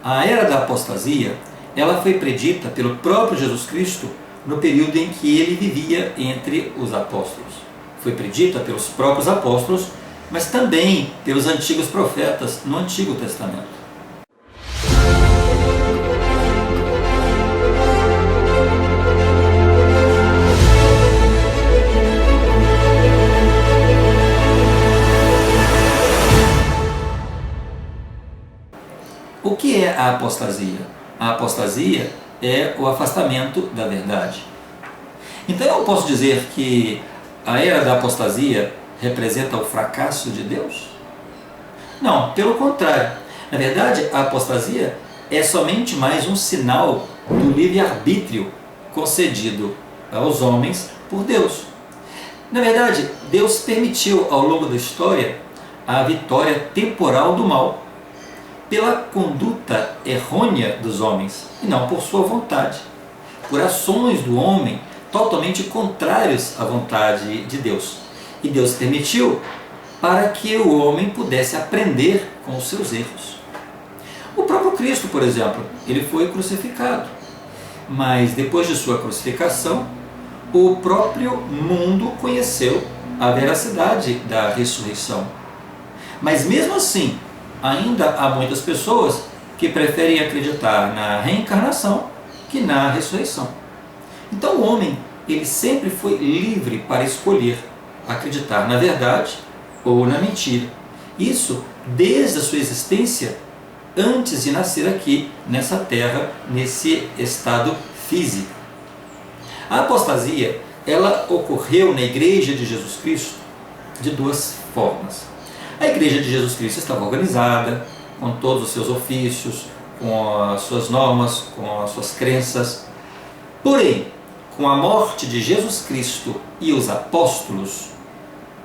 A era da apostasia, ela foi predita pelo próprio Jesus Cristo no período em que ele vivia entre os apóstolos. Foi predita pelos próprios apóstolos, mas também pelos antigos profetas no Antigo Testamento. O que é a apostasia? A apostasia é o afastamento da verdade. Então eu posso dizer que a era da apostasia representa o fracasso de Deus? Não, pelo contrário. Na verdade, a apostasia é somente mais um sinal do livre-arbítrio concedido aos homens por Deus. Na verdade, Deus permitiu ao longo da história a vitória temporal do mal pela conduta errônea dos homens e não por sua vontade, por ações do homem totalmente contrários à vontade de Deus. E Deus permitiu para que o homem pudesse aprender com os seus erros. O próprio Cristo, por exemplo, ele foi crucificado, mas depois de sua crucificação, o próprio mundo conheceu a veracidade da ressurreição. Mas mesmo assim, ainda há muitas pessoas que preferem acreditar na reencarnação que na ressurreição. Então o homem, ele sempre foi livre para escolher acreditar na verdade ou na mentira. Isso desde a sua existência, antes de nascer aqui nessa terra, nesse estado físico. A apostasia, ela ocorreu na Igreja de Jesus Cristo de duas formas. A Igreja de Jesus Cristo estava organizada, com todos os seus ofícios, com as suas normas, com as suas crenças. Porém, com a morte de Jesus Cristo e os apóstolos,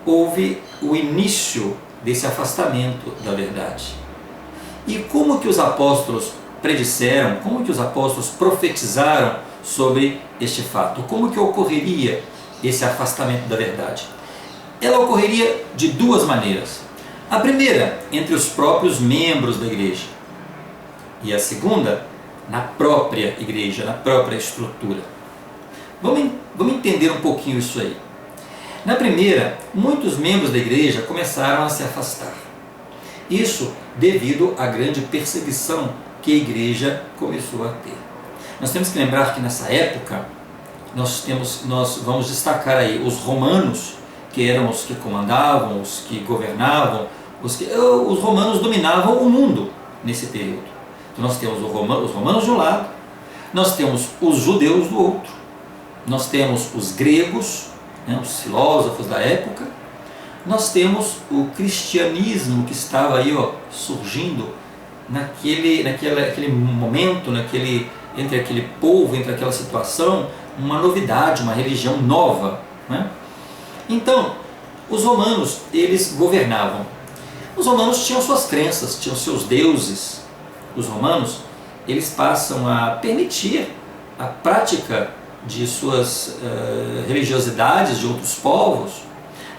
houve o início desse afastamento da verdade. E como que os apóstolos predisseram, como que os apóstolos profetizaram sobre este fato? Como que ocorreria esse afastamento da verdade? Ela ocorreria de duas maneiras. A primeira, entre os próprios membros da igreja. E a segunda, na própria igreja, na própria estrutura. Vamos entender um pouquinho isso aí. Na primeira, muitos membros da igreja começaram a se afastar. Isso devido à grande perseguição que a igreja começou a ter. Nós temos que lembrar que nessa época, nós vamos destacar aí os romanos, que eram os que comandavam, os que governavam, os romanos dominavam o mundo nesse período. Então nós temos os romanos de um lado, nós temos os judeus do outro, nós temos os gregos, os filósofos da época, nós temos o cristianismo que estava aí surgindo naquele momento, entre aquele povo, entre aquela situação, uma novidade, uma religião nova, né? Então, os romanos, eles governavam. Os romanos tinham suas crenças, tinham seus deuses. Os romanos, eles passam a permitir a prática de suas religiosidades de outros povos,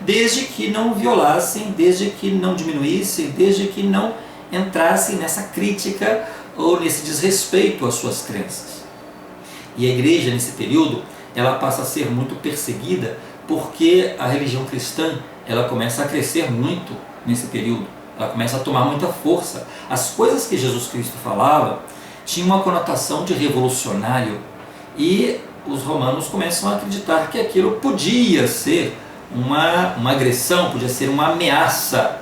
desde que não violassem, desde que não diminuíssem, desde que não entrassem nessa crítica ou nesse desrespeito às suas crenças. E a igreja, nesse período, ela passa a ser muito perseguida, porque a religião cristã, ela começa a crescer muito nesse período, ela começa a tomar muita força. As coisas que Jesus Cristo falava tinham uma conotação de revolucionário, e os romanos começam a acreditar que aquilo podia ser uma agressão, podia ser uma ameaça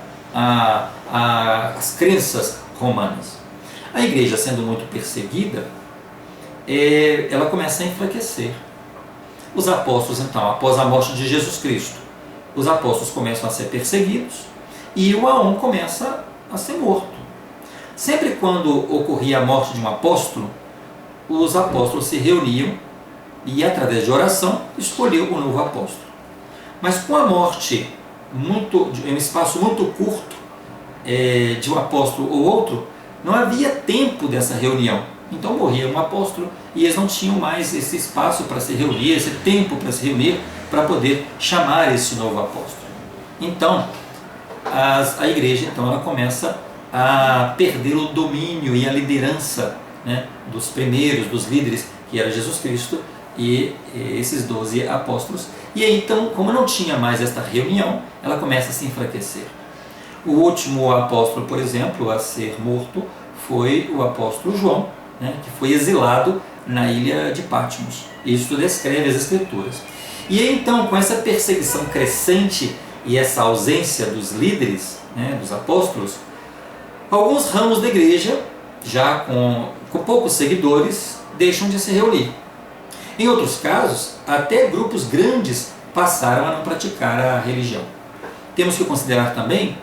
às crenças romanas. A igreja, sendo muito perseguida, ela começa a enfraquecer. Os apóstolos, então, após a morte de Jesus Cristo, os apóstolos começam a ser perseguidos e um a um começa a ser morto. Sempre quando ocorria a morte de um apóstolo, os apóstolos se reuniam e, através de oração, escolhiam um novo apóstolo. Mas com a morte, em um espaço muito curto, de um apóstolo ou outro, não havia tempo dessa reunião. Então morria um apóstolo e eles não tinham mais esse espaço para se reunir, esse tempo para se reunir, para poder chamar esse novo apóstolo. Então, a igreja ela começa a perder o domínio e a liderança, né, dos primeiros, dos líderes, que era Jesus Cristo e esses 12 apóstolos. E aí, então, como não tinha mais esta reunião, ela começa a se enfraquecer. O último apóstolo, por exemplo, a ser morto foi o apóstolo João, né, que foi exilado na ilha de Patmos. Isso descreve as Escrituras. E aí, então, com essa perseguição crescente e essa ausência dos líderes, né, dos apóstolos, alguns ramos da igreja, já com poucos seguidores, deixam de se reunir. Em outros casos, até grupos grandes passaram a não praticar a religião. Temos que considerar também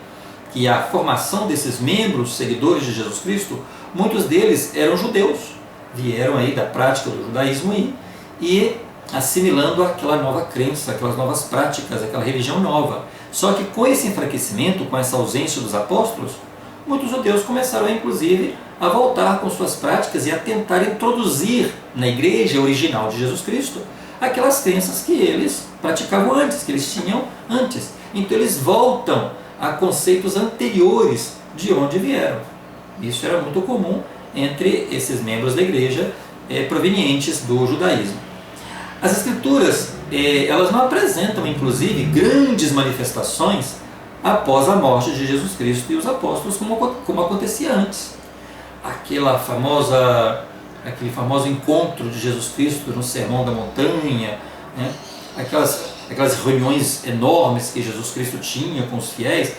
que a formação desses membros, seguidores de Jesus Cristo, muitos deles eram judeus, vieram aí da prática do judaísmo e assimilando aquela nova crença, aquelas novas práticas, aquela religião nova. Só que com esse enfraquecimento, com essa ausência dos apóstolos, muitos judeus começaram, inclusive, a voltar com suas práticas e a tentar introduzir na igreja original de Jesus Cristo aquelas crenças que eles praticavam antes, que eles tinham antes. Então eles voltam a conceitos anteriores de onde vieram. Isso era muito comum entre esses membros da igreja provenientes do judaísmo. As Escrituras elas não apresentam, inclusive, grandes manifestações após a morte de Jesus Cristo e os apóstolos, como acontecia antes. Aquele famoso encontro de Jesus Cristo no Sermão da Montanha, né? aquelas reuniões enormes que Jesus Cristo tinha com os fiéis,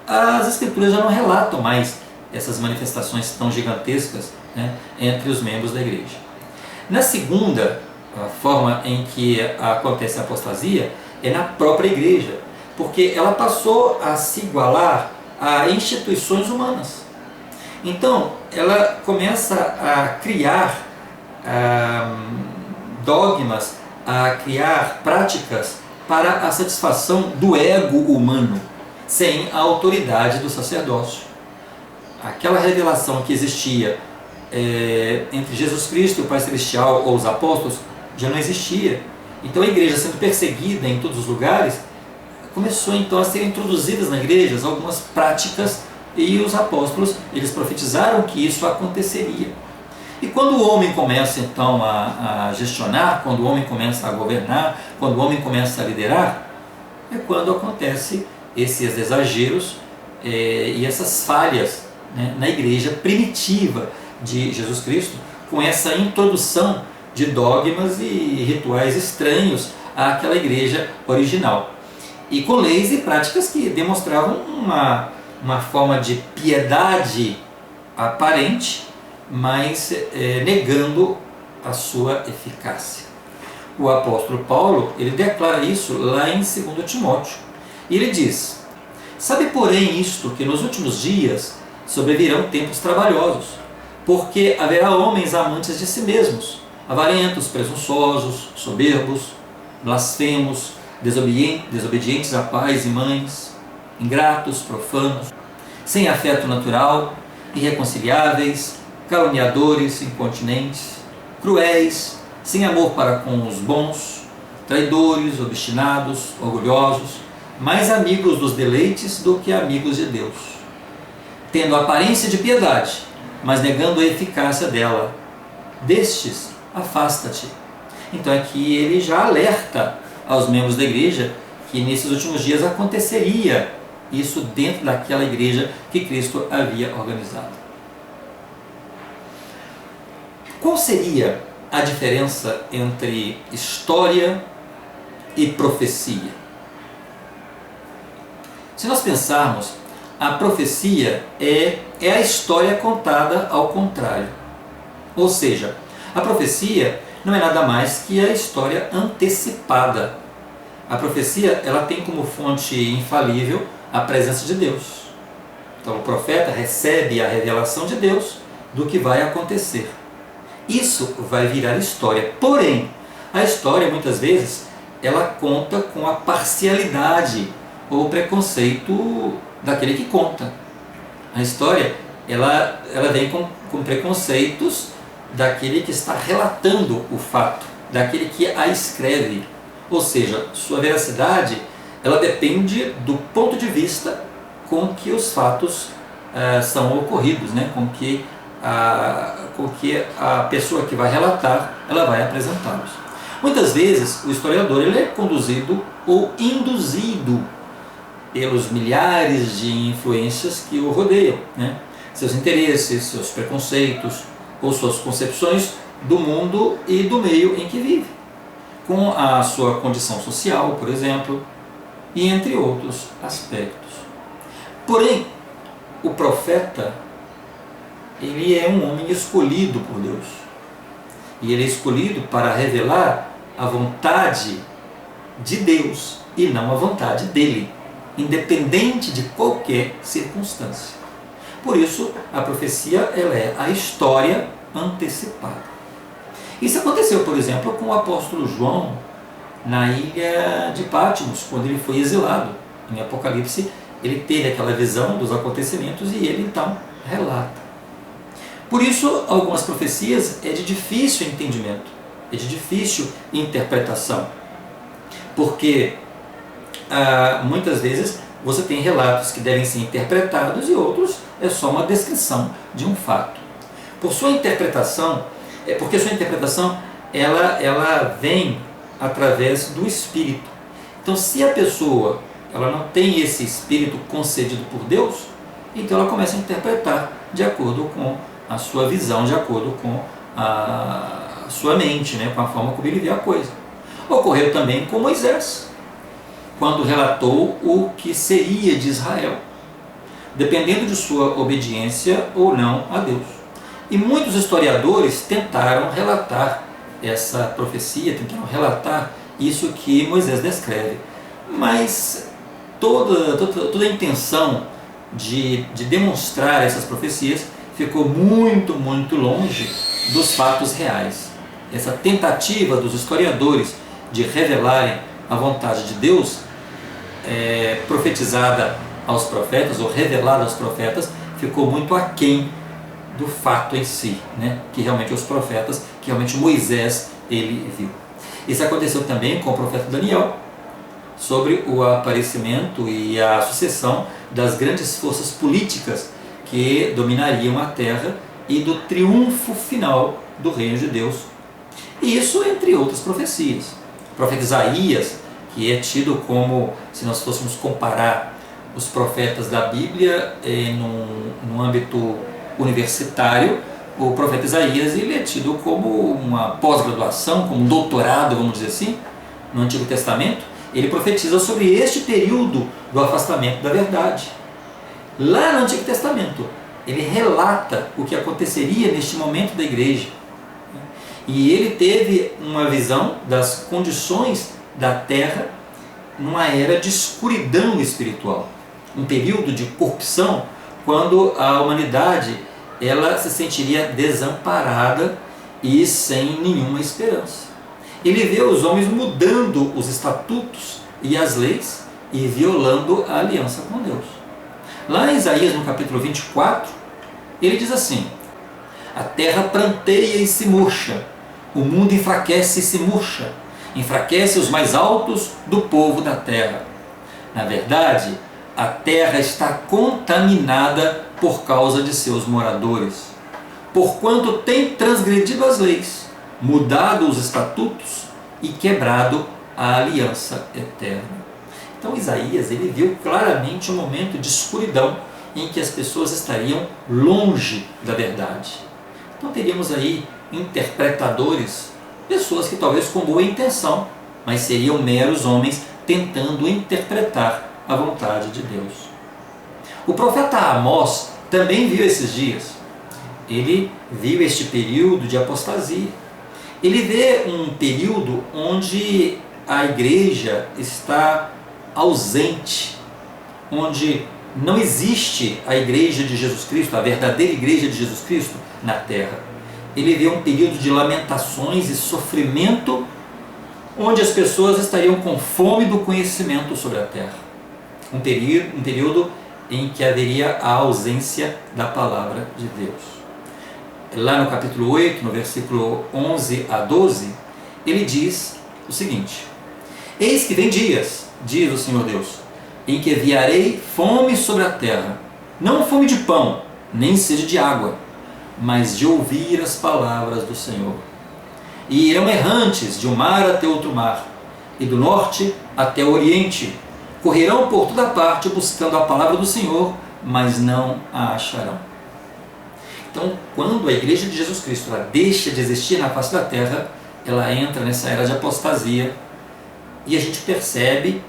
as Escrituras já não relatam mais essas manifestações tão gigantescas, né, entre os membros da igreja. Na segunda forma em que acontece a apostasia é na própria igreja, porque ela passou a se igualar a instituições humanas. Então, ela começa a criar dogmas, a criar práticas para a satisfação do ego humano, sem a autoridade do sacerdócio. Aquela revelação que existia entre Jesus Cristo e o Pai Celestial ou os apóstolos já não existia. Então a igreja, sendo perseguida em todos os lugares, começou então a ser introduzidas na igreja algumas práticas, e os apóstolos eles profetizaram que isso aconteceria. E quando o homem começa então a gestionar, quando o homem começa a governar, quando o homem começa a liderar, é quando acontece esses exageros e essas falhas, né, na igreja primitiva de Jesus Cristo, com essa introdução de dogmas e rituais estranhos àquela igreja original, e com leis e práticas que demonstravam uma forma de piedade aparente, mas negando a sua eficácia. O apóstolo Paulo ele declara isso lá em 2 Timóteo, e ele diz: sabe, porém, isto, que nos últimos dias sobrevirão tempos trabalhosos, porque haverá homens amantes de si mesmos, avarentos, presunçosos, soberbos, blasfemos, desobedientes a pais e mães, ingratos, profanos, sem afeto natural, irreconciliáveis, caluniadores, incontinentes, cruéis, sem amor para com os bons, traidores, obstinados, orgulhosos, mais amigos dos deleites do que amigos de Deus, tendo aparência de piedade, mas negando a eficácia dela. Destes, afasta-te. Então aqui ele já alerta aos membros da igreja que nesses últimos dias aconteceria isso dentro daquela igreja que Cristo havia organizado. Qual seria a diferença entre história e profecia? Se nós pensarmos, a profecia é a história contada ao contrário. Ou seja, a profecia não é nada mais que a história antecipada. A profecia ela tem como fonte infalível a presença de Deus. Então o profeta recebe a revelação de Deus do que vai acontecer. Isso vai virar história. Porém, a história muitas vezes ela conta com a parcialidade ou o preconceito daquele que conta. A história ela vem com preconceitos daquele que está relatando o fato, daquele que a escreve. Ou seja, sua veracidade ela depende do ponto de vista com que os fatos são ocorridos, né? com que a pessoa que vai relatar, ela vai apresentá-los. Muitas vezes o historiador ele é conduzido ou induzido pelos milhares de influências que o rodeiam, né? Seus interesses, seus preconceitos ou suas concepções do mundo e do meio em que vive, com a sua condição social, por exemplo, e entre outros aspectos. Porém, o profeta, ele é um homem escolhido por Deus. E ele é escolhido para revelar a vontade de Deus e não a vontade dele, independente de qualquer circunstância. Por isso, a profecia ela é a história antecipada. Isso aconteceu, por exemplo, com o apóstolo João na ilha de Patmos, quando ele foi exilado. Em Apocalipse, ele teve aquela visão dos acontecimentos e ele então relata. Por isso, algumas profecias é de difícil entendimento, é de difícil interpretação, porque muitas vezes você tem relatos que devem ser interpretados e outros é só uma descrição de um fato. Porque sua interpretação ela vem através do Espírito. Então, se a pessoa ela não tem esse Espírito concedido por Deus, então ela começa a interpretar de acordo com a sua visão, de acordo com a sua mente, né, com a forma como ele vê a coisa. Ocorreu também com Moisés, quando relatou o que seria de Israel, dependendo de sua obediência ou não a Deus. E muitos historiadores tentaram relatar essa profecia, tentaram relatar isso que Moisés descreve, mas toda a intenção de demonstrar essas profecias ficou muito, muito longe dos fatos reais. Essa tentativa dos historiadores de revelarem a vontade de Deus, profetizada aos profetas, ou revelada aos profetas, ficou muito aquém do fato em si, né? Que realmente os profetas, que realmente Moisés ele viu. Isso aconteceu também com o profeta Daniel, sobre o aparecimento e a sucessão das grandes forças políticas que dominariam a terra e do triunfo final do reino de Deus. E isso entre outras profecias. O profeta Isaías, que é tido como, se nós fôssemos comparar os profetas da Bíblia no âmbito universitário, o profeta Isaías ele é tido como uma pós-graduação, como um doutorado, vamos dizer assim, no Antigo Testamento. Ele profetiza sobre este período do afastamento da verdade. Lá no Antigo Testamento, ele relata o que aconteceria neste momento da igreja. E ele teve uma visão das condições da terra numa era de escuridão espiritual. Um período de corrupção, quando a humanidade ela se sentiria desamparada e sem nenhuma esperança. Ele vê os homens mudando os estatutos e as leis e violando a aliança com Deus. Lá em Isaías, no capítulo 24, ele diz assim: a terra pranteia e se murcha, o mundo enfraquece e se murcha, enfraquece os mais altos do povo da terra. Na verdade, a terra está contaminada por causa de seus moradores, porquanto tem transgredido as leis, mudado os estatutos e quebrado a aliança eterna. Então Isaías ele viu claramente um momento de escuridão em que as pessoas estariam longe da verdade. Então teríamos aí interpretadores, pessoas que talvez com boa intenção, mas seriam meros homens tentando interpretar a vontade de Deus. O profeta Amós também viu esses dias. Ele viu este período de apostasia. Ele vê um período onde a igreja está ausente, onde não existe a igreja de Jesus Cristo, a verdadeira igreja de Jesus Cristo na terra. Ele vê um período de lamentações e sofrimento, onde as pessoas estariam com fome do conhecimento sobre a terra. Um período em que haveria a ausência da palavra de Deus. Lá no capítulo 8, no versículo 11 a 12, ele diz o seguinte: eis que vem dias, diz o Senhor Deus, em que enviarei fome sobre a terra, não fome de pão, nem sede de água, mas de ouvir as palavras do Senhor. E irão errantes de um mar até outro mar, e do norte até o oriente. Correrão por toda parte buscando a palavra do Senhor, mas não a acharão. Então, quando a igreja de Jesus Cristo ela deixa de existir na face da terra, ela entra nessa era de apostasia, e a gente percebe,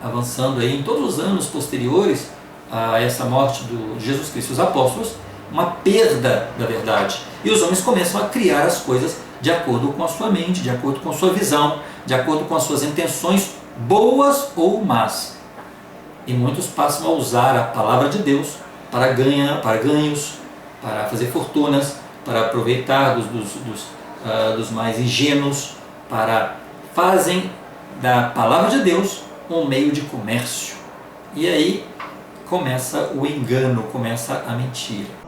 avançando aí em todos os anos posteriores a essa morte de Jesus Cristo e os apóstolos, uma perda da verdade. E os homens começam a criar as coisas de acordo com a sua mente, de acordo com a sua visão, de acordo com as suas intenções, boas ou más. E muitos passam a usar a palavra de Deus para ganhos, para fazer fortunas, para aproveitar dos mais ingênuos, fazem da palavra de Deus um meio de comércio. E aí começa o engano, começa a mentira.